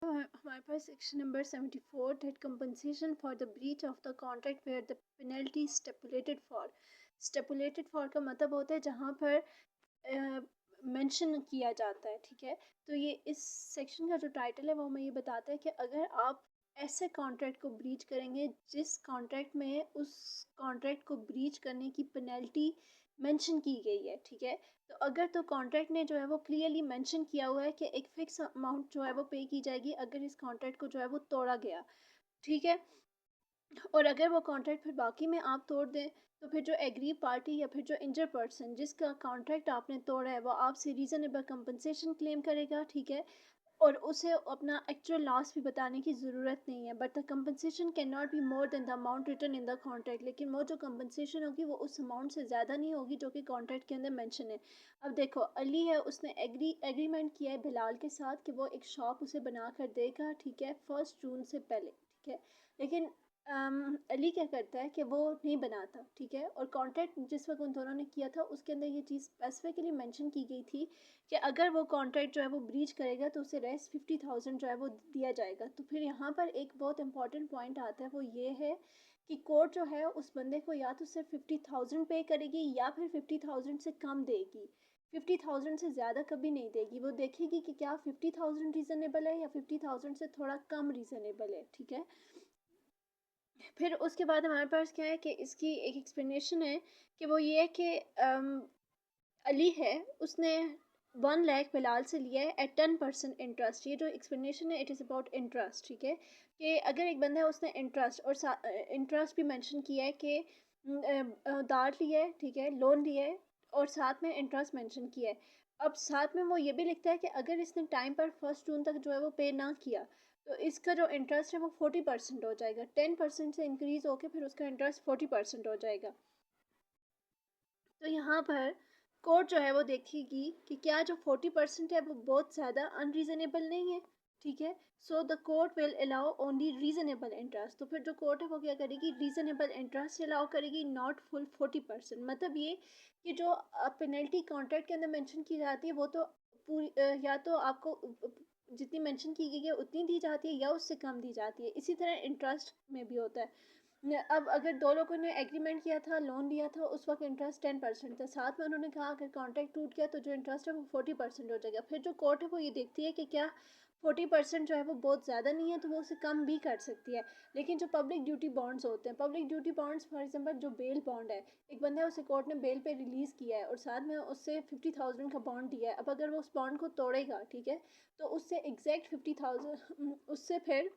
हमारे पास section number 74 that compensation for the breach of the contract where the penalty stipulated for का मतलब होता है जहाँ पर मेंशन किया जाता है, ठीक है। तो ये इस सेक्शन का जो टाइटल है वो हमें ये बताता है कि अगर आप ऐसे कॉन्ट्रैक्ट को ब्रीच करेंगे जिस कॉन्ट्रैक्ट में उस कॉन्ट्रैक्ट को ब्रीच करने की पेनल्टी मेंशन की गई है, ठीक है। तो अगर तो कॉन्ट्रैक्ट ने जो है वो क्लियरली मेंशन किया हुआ है कि एक फिक्स अमाउंट जो है वो पे की जाएगी अगर इस कॉन्ट्रैक्ट को जो है वो तोड़ा गया, ठीक है। और अगर वो कॉन्ट्रैक्ट फिर बाकी में आप तोड़ दें तो फिर जो एग्री पार्टी या फिर जो इंजर पर्सन जिसका कॉन्ट्रैक्ट आपने तोड़ा है वो आपसे रीज़नेबल कंपनसेशन क्लेम करेगा, ठीक है। और उसे अपना एक्चुअल लॉस भी बताने की ज़रूरत नहीं है, but the compensation can not be more than the amount written in the contract. लेकिन वो जो कंपनसेशन होगी वो उस अमाउंट से ज़्यादा नहीं होगी जो कि कॉन्ट्रैक्ट के अंदर मेंशन है। अब देखो, अली है, उसने एग्रीमेंट किया है बिलाल के साथ कि वो एक शॉप उसे बना कर देगा, ठीक है, 1 जून से पहले, ठीक है। लेकिन अली क्या करता है कि वो नहीं बनाता, ठीक है। और कॉन्ट्रैक्ट जिस वक्त उन दोनों ने किया था उसके अंदर ये चीज़ स्पेसिफिकली मेंशन की गई थी कि अगर वो कॉन्ट्रैक्ट जो है वो ब्रीच करेगा तो उसे रेस्ट 50,000 जो है वो दिया जाएगा। तो फिर यहाँ पर एक बहुत इंपॉर्टेंट पॉइंट आता है, वो ये है कि कोर्ट जो है उस बंदे को या तो सिर्फ 50,000 पे करेगी या फिर 50,000 से कम देगी। 50,000 से ज़्यादा कभी नहीं देगी। वो देखेगी कि क्या 50,000 रीज़नेबल है या 50,000 से थोड़ा कम रीज़नेबल है, ठीक है। फिर उसके बाद हमारे पास क्या है कि इसकी एक एक्सप्लेनेशन है कि वो ये है कि अली है, उसने 1 लाख बिलाल से लिया है एट 10% इंटरेस्ट। ये जो एक्सप्लेनेशन है इट इज़ अबाउट इंटरेस्ट, ठीक है। कि अगर एक बंदा है उसने इंटरेस्ट और इंटरेस्ट भी मेंशन किया है कि उधार लिया है, ठीक है, लोन लिया है, और साथ में इंटरेस्ट मेंशन किया है। अब साथ में वो ये भी लिखता है कि अगर इसने टाइम पर 1 जून तक जो है वो पे ना किया तो इसका जो इंटरेस्ट है वो 40% हो जाएगा। 10% से इंक्रीज होकर फिर उसका इंटरेस्ट 40% हो जाएगा। तो यहाँ पर कोर्ट जो है वो देखेगी कि क्या जो 40% है वो बहुत ज़्यादा अनरीज़नेबल नहीं है, ठीक है। So the court will allow only reasonable interest. तो फिर जो कोर्ट है वो क्या करेगी, रीज़नेबल इंटरेस्ट अलाउ करेगी, नॉट फुल 40%। मतलब ये कि जो पेनल्टी कॉन्ट्रैक्ट के अंदर मेंशन की जाती है वो तो पूरी या तो आपको जितनी मेंशन की गई है उतनी दी जाती है या उससे कम दी जाती है। इसी तरह इंटरेस्ट में भी होता है। अब अगर दो लोगों ने एग्रीमेंट किया था, लोन लिया था, उस वक्त इंटरेस्ट 10% था, साथ में उन्होंने कहा अगर कॉन्ट्रैक्ट टूट गया तो जो इंटरेस्ट है वो 40% हो जाएगा। फिर जो कोर्ट है वो ये देखती है कि क्या 40% जो है वो बहुत ज़्यादा नहीं है तो वो उसे कम भी कर सकती है। लेकिन जो पब्लिक ड्यूटी बॉन्ड्स होते हैं, public duty bonds for example जो बेल बॉन्ड है, एक बंदा है उसे कोर्ट ने बेल पे रिलीज़ किया है और साथ में उससे 50,000 का बॉन्ड दिया है। अब अगर वो उस बॉन्ड को तोड़ेगा, ठीक है, तो उससे एग्जैक्ट 50,000 उससे फिर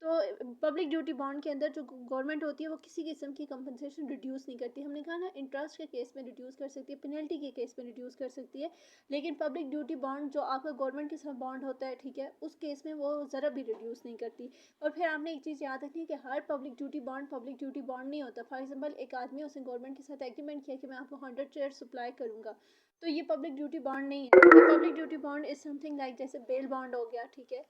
तो पब्लिक ड्यूटी बॉन्ड के अंदर जो गवर्नमेंट होती है वो किसी किस्म की कंपनसेशन रिड्यूस नहीं करती। हमने कहा ना, इंटरेस्ट के केस में रिड्यूस कर सकती है, पेनल्टी के केस में रिड्यूस कर सकती है, लेकिन पब्लिक ड्यूटी बॉन्ड जो आपका गवर्नमेंट के साथ बॉन्ड होता है, ठीक है, उस केस में वो ज़रा भी रिड्यूस नहीं करती। और फिर आपने एक चीज़ याद रखनी है कि हर पब्लिक ड्यूटी बॉन्ड नहीं होता। फॉर एग्जाम्पल एक आदमी, उसने गवर्नमेंट के साथ एग्रीमेंट किया कि मैं आपको 100 शेयर सप्लाई करूँगा, तो ये पब्लिक ड्यूटी बॉन्ड नहीं है। Public duty bond is something like जैसे बेल बॉन्ड हो गया, ठीक है।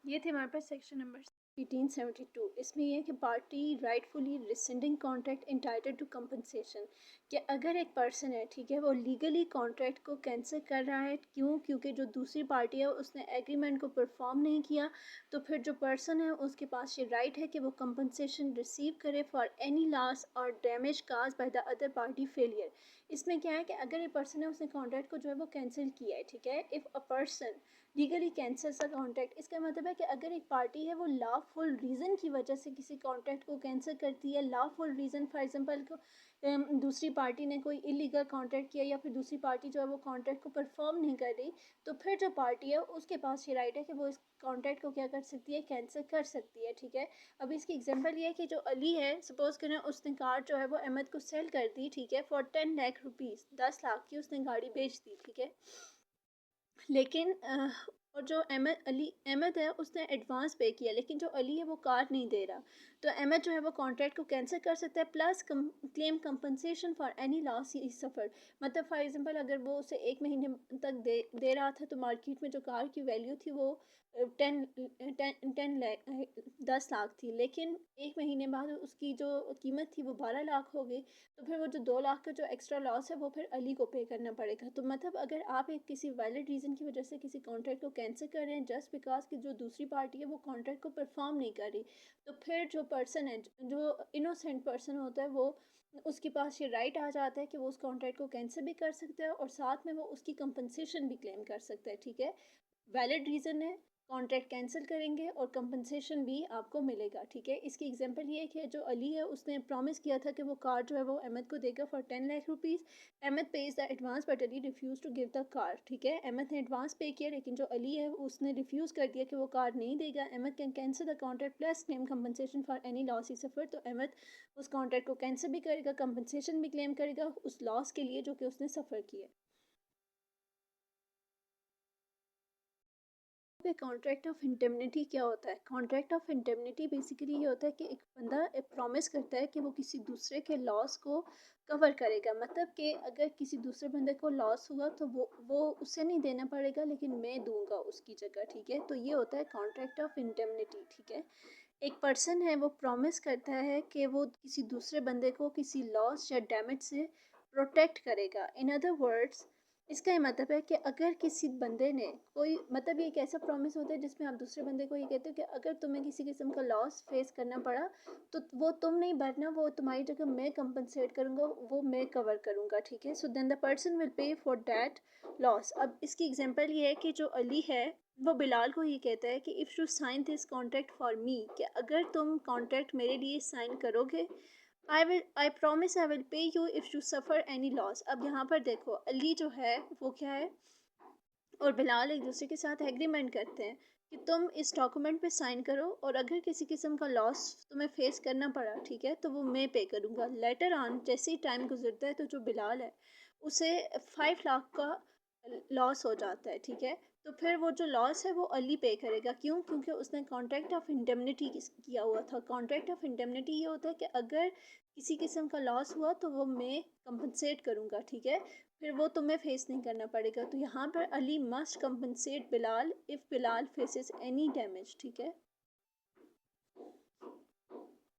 ये थे हमारे पास सेक्शन नंबर 1872। इसमें यह है कि party rightfully rescinding contract entitled to compensation. कि अगर एक पर्सन है, ठीक है, वो लीगली कॉन्ट्रैक्ट को कैंसिल कर रहा है, क्यों? क्योंकि जो दूसरी पार्टी है उसने एग्रीमेंट को परफॉर्म नहीं किया, तो फिर जो पर्सन है उसके पास ये राइट है कि वो कंपनसेशन रिसीव करे फॉर एनी लॉस और damage cause by the other party failure. इसमें क्या है कि अगर ये पर्सन है उसने कॉन्ट्रैक्ट को जो है वो कैंसिल किया है, ठीक है, if a person legally cancel सा कॉन्ट्रैक्ट, इसका मतलब है कि अगर एक पार्टी है वो लॉफुल रीज़न की वजह से किसी कॉन्ट्रैक्ट को कैंसिल करती है, लॉफुल रीज़न फॉर एग्जांपल को दूसरी पार्टी ने कोई इलीगल कॉन्ट्रैक्ट किया या फिर दूसरी पार्टी जो है वो कॉन्ट्रैक्ट को परफॉर्म नहीं कर रही, तो फिर जो पार्टी है उसके पास ये राइट है कि वो इस कॉन्ट्रैक्ट को क्या कर सकती है, कैंसिल कर सकती है, ठीक है। अब इसकी एग्जांपल ये है कि जो अली है, सपोज करें उसने कार जो है वो अहमद को सेल कर दी, ठीक है, फॉर 10 लाख रुपीज़, 10 लाख की उसने गाड़ी बेच दी, ठीक है। लेकिन और जो अहमद है उसने एडवांस पे किया, लेकिन जो अली है वो कार नहीं दे रहा, तो अहमद जो है वो कॉन्ट्रैक्ट को कैंसिल कर सकता है plus claim compensation for any loss he suffer. मतलब फॉर एग्जांपल अगर वो उसे 1 महीने तक दे रहा था, तो मार्केट में जो कार की वैल्यू थी वो 10 लाख थी, लेकिन 1 महीने बाद उसकी जो कीमत थी वो 12 लाख हो गई। तो फिर वो जो 2 लाख का जो एक्स्ट्रा लॉस है वो फिर अली को पे करना पड़ेगा। तो मतलब अगर आप एक किसी वैलिड रीज़न की वजह से किसी कॉन्ट्रैक्ट को कैंसिल कर रहे हैं जस्ट बिकॉज कि जो दूसरी पार्टी है वो कॉन्ट्रैक्ट को परफॉर्म नहीं कर रही, तो फिर जो पर्सन है, जो इनोसेंट पर्सन होता है, वो उसके पास ये राइट आ जाता है कि वो उस कॉन्ट्रैक्ट को कैंसिल भी कर सकता है और साथ में वो उसकी कंपनसेशन भी क्लेम कर सकता है। ठीक है, वैलिड रीज़न है, कॉन्ट्रैक्ट कैंसिल करेंगे और कंपनसेशन भी आपको मिलेगा। ठीक है, इसकी एग्जांपल ये है कि जो अली है उसने प्रॉमिस किया था कि वो कार जो है वो अहमद को देगा for 10 lakh rupees. Ahmed pays the advance but Ali refuse to give the car. ठीक है, अहमद ने एडवांस पे किया, लेकिन जो अली है उसने रिफ्यूज़ कर दिया कि वो कार नहीं देगा। Ahmed can cancel the contract plus claim compensation for any loss he suffer. तो अहमद उस कॉन्ट्रैक्ट को कैंसिल भी करेगा, कंपनसेशन भी क्लेम करेगा उस लॉस के लिए जो कि उसने सफ़र किया। पे कॉन्ट्रैक्ट ऑफ इंडेमनिटी क्या होता है? कॉन्ट्रैक्ट ऑफ इंडेमनिटी बेसिकली ये होता है कि एक बंदा प्रॉमिस करता है कि वो किसी दूसरे के लॉस को कवर करेगा। मतलब कि अगर किसी दूसरे बंदे को लॉस हुआ तो वो उसे नहीं देना पड़ेगा, लेकिन मैं दूंगा उसकी जगह। ठीक है, तो ये होता है कॉन्ट्रैक्ट ऑफ इंडेमनिटी। ठीक है, एक पर्सन है वो प्रॉमिस करता है कि वो किसी दूसरे बंदे को किसी लॉस या डैमेज से प्रोटेक्ट करेगा। इन अदर वर्ड्स, इसका ये मतलब है कि अगर किसी बंदे ने कोई, मतलब ये एक ऐसा प्रॉमिस होता है जिसमें आप दूसरे बंदे को ये कहते हो कि अगर तुम्हें किसी किस्म का लॉस फेस करना पड़ा तो वो तुम नहीं भरना, वो तुम्हारी जगह मैं कंपनसेट करूँगा, वो मैं कवर करूँगा। ठीक है, so then the person will pay for that loss. अब इसकी एग्जांपल ये है कि जो अली है वो बिलाल को ये कहता है कि if you sign this contract for me, कि अगर तुम कॉन्ट्रैक्ट मेरे लिए साइन करोगे, I promise I will pay you if you suffer any loss. अब यहाँ पर देखो अली जो है वो क्या है, और बिलाल एक दूसरे के साथ एग्रीमेंट करते हैं कि तुम इस डॉक्यूमेंट पे साइन करो और अगर किसी किस्म का लॉस तुम्हें फेस करना पड़ा, ठीक है, तो वो मैं पे करूँगा। लेटर ऑन जैसे ही टाइम गुजरता है तो जो बिलाल है उसे 5 लाख का लॉस हो जाता है। ठीक है, तो फिर वो जो लॉस है वो अली पे करेगा। क्यों? क्योंकि उसने कॉन्ट्रैक्ट ऑफ इंडेमनिटी किया हुआ था। कॉन्ट्रैक्ट ऑफ इंडेमनिटी ये होता है कि अगर किसी किस्म का लॉस हुआ तो वो मैं कंपनसेट करूँगा। ठीक है, फिर वो तुम्हें फेस नहीं करना पड़ेगा। तो यहाँ पर Ali must compensate Bilal if Bilal faces any damage. ठीक है।